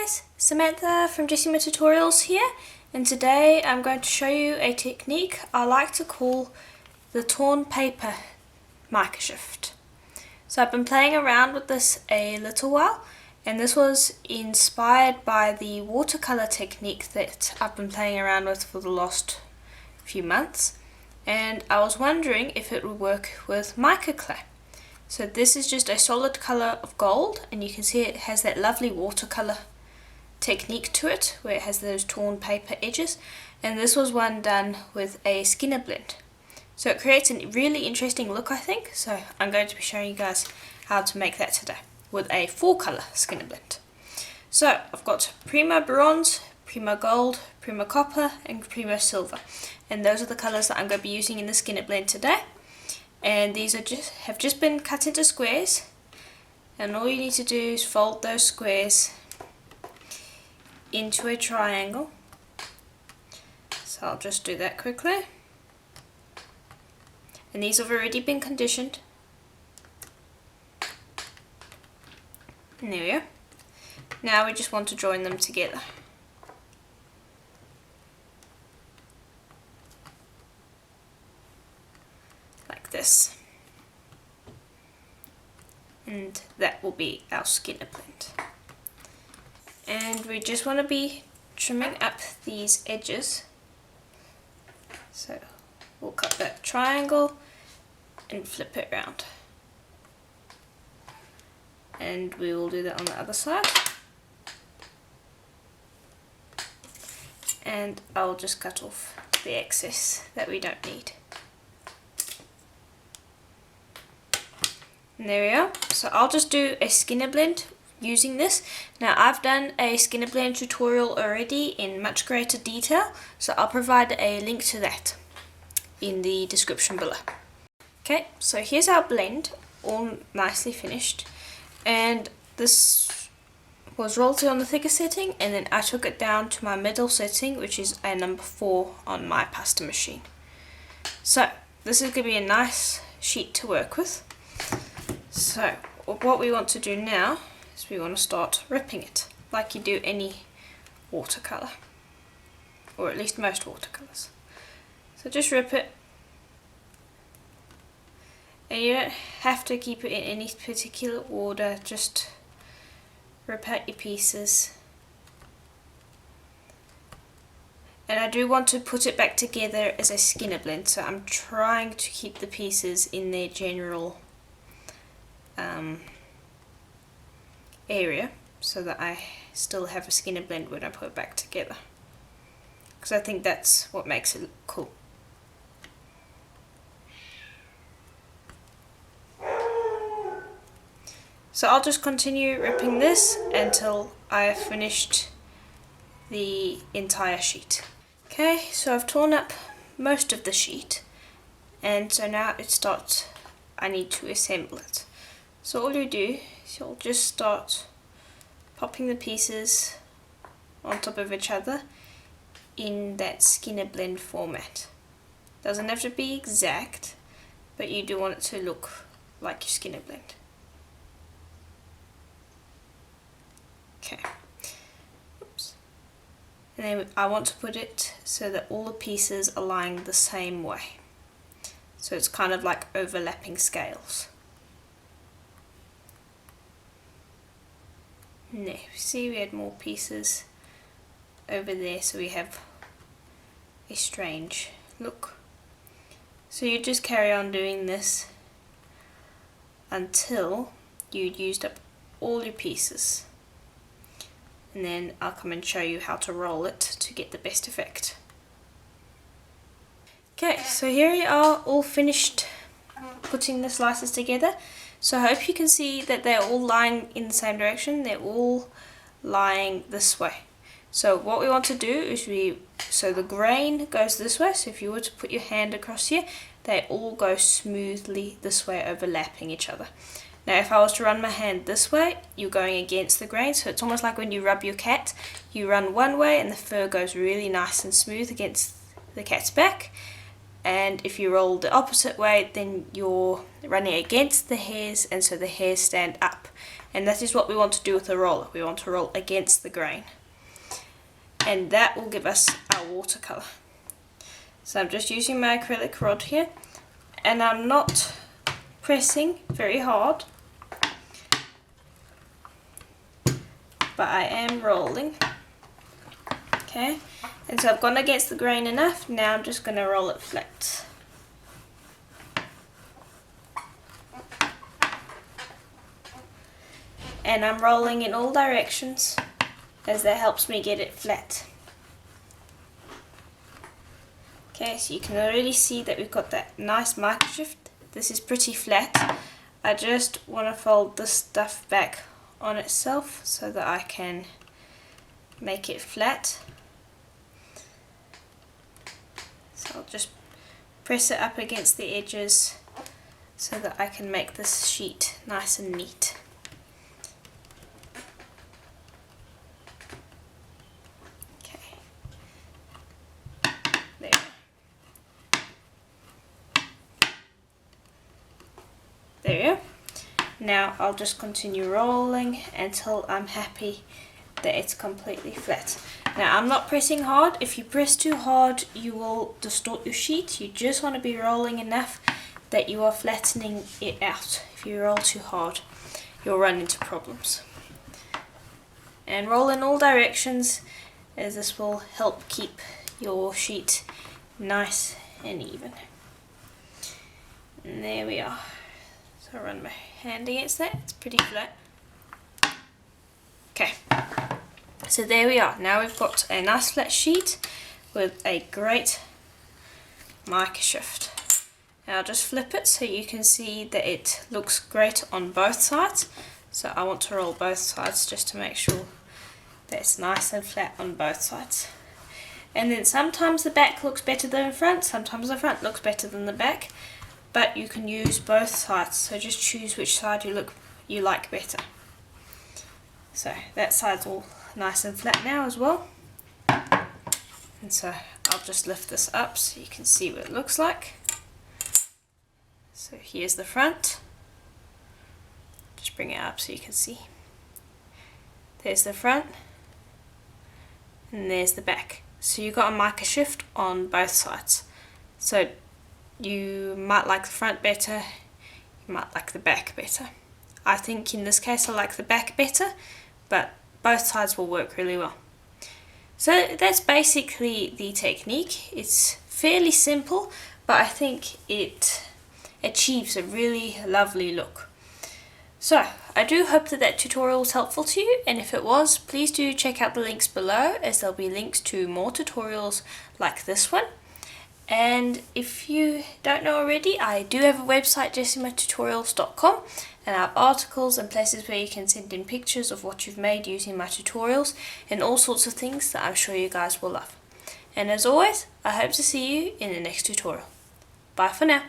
guys, Samantha from Jessama Tutorials here, and today I'm going to show you a technique I like to call the torn paper mica shift. So I've been playing around with this a little while, and this was inspired by the watercolor technique that I've been playing around with for the last few months, and I was wondering if it would work with mica clay. So this is just a solid color of gold, and you can see it has that lovely watercolor technique to it where it has those torn paper edges, and this was one done with a skinner blend. So it creates a really interesting look, I think, so I'm going to be showing you guys how to make that today with a 4-color skinner blend. So I've got Prima Bronze, Prima Gold, Prima Copper and Prima Silver, and those are the colors that I'm going to be using in the skinner blend today. And these are have just been cut into squares, and all you need to do is fold those squares into a triangle. So I'll just do that quickly. And these have already been conditioned. And there we go. Now we just want to join them together. Like this. And that will be our skinner blend. And we just want to be trimming up these edges. So we'll cut that triangle and flip it around. And we will do that on the other side. And I'll just cut off the excess that we don't need. And there we are. So I'll just do a skinner blend using this. Now I've done a skinner blend tutorial already in much greater detail, so I'll provide a link to that in the description below. Okay, so here's our blend, all nicely finished, and this was rolled on the thicker setting, and then I took it down to my middle setting, which is a number 4 on my pasta machine. So this is going to be a nice sheet to work with. So what we want to do now is we want to start ripping it like you do any watercolor, or at least most watercolors. So just rip it, and you don't have to keep it in any particular order, just rip out your pieces. And I do want to put it back together as a skinner blend, so I'm trying to keep the pieces in their general area, so that I still have a skinner blend when I put it back together, because I think that's what makes it look cool. So I'll just continue ripping this until I have finished the entire sheet. Okay, so I've torn up most of the sheet, and so now I need to assemble it. So all you do is you'll just start popping the pieces on top of each other in that skinner blend format. Doesn't have to be exact, but you do want it to look like your skinner blend. Okay. Oops. And then I want to put it so that all the pieces are lying the same way. So it's kind of like overlapping scales. Now, see, we had more pieces over there, so we have a strange look. So you just carry on doing this until you've used up all your pieces. And then I'll come and show you how to roll it to get the best effect. Okay, so here we are, all finished putting the slices together. So I hope you can see that they're all lying in the same direction. They're all lying this way. So what we want to do is so the grain goes this way. So if you were to put your hand across here, they all go smoothly this way, overlapping each other. Now if I was to run my hand this way, you're going against the grain. So it's almost like when you rub your cat, you run one way and the fur goes really nice and smooth against the cat's back. And if you roll the opposite way, then you're running against the hairs, and so the hairs stand up and that is what we want to do with the roller. We want to roll against the grain, and that will give us our watercolor. So I'm just using my acrylic rod here, and I'm not pressing very hard, but I am rolling. Okay, and so I've gone against the grain enough. Now I'm just going to roll it flat. And I'm rolling in all directions, as that helps me get it flat. Okay, so you can already see that we've got that nice mica shift. This is pretty flat. I just want to fold this stuff back on itself so that I can make it flat. So I'll just press it up against the edges so that I can make this sheet nice and neat. There we go. Now I'll just continue rolling until I'm happy that it's completely flat. Now I'm not pressing hard. If you press too hard, you will distort your sheet. You just want to be rolling enough that you are flattening it out. If you roll too hard, you'll run into problems. And roll in all directions, as this will help keep your sheet nice and even. And there we are. So I'll run my hand against that, it's pretty flat. Okay, so there we are. Now we've got a nice flat sheet with a great mica shift. Now I'll just flip it so you can see that it looks great on both sides. So I want to roll both sides just to make sure that it's nice and flat on both sides. And then sometimes the back looks better than the front, sometimes the front looks better than the back. But you can use both sides, so just choose which side you like better. So that side's all nice and flat now as well. And so I'll just lift this up so you can see what it looks like. So here's the front. Just bring it up so you can see. There's the front, and there's the back. So you've got a mica shift on both sides. So you might like the front better, you might like the back better. I think in this case I like the back better, but both sides will work really well. So that's basically the technique. It's fairly simple, but I think it achieves a really lovely look. So I do hope that tutorial was helpful to you, and if it was, please do check out the links below, as there'll be links to more tutorials like this one. And if you don't know already, I do have a website, jessamaTutorials.com, and I have articles and places where you can send in pictures of what you've made using my tutorials and all sorts of things that I'm sure you guys will love. And as always, I hope to see you in the next tutorial. Bye for now.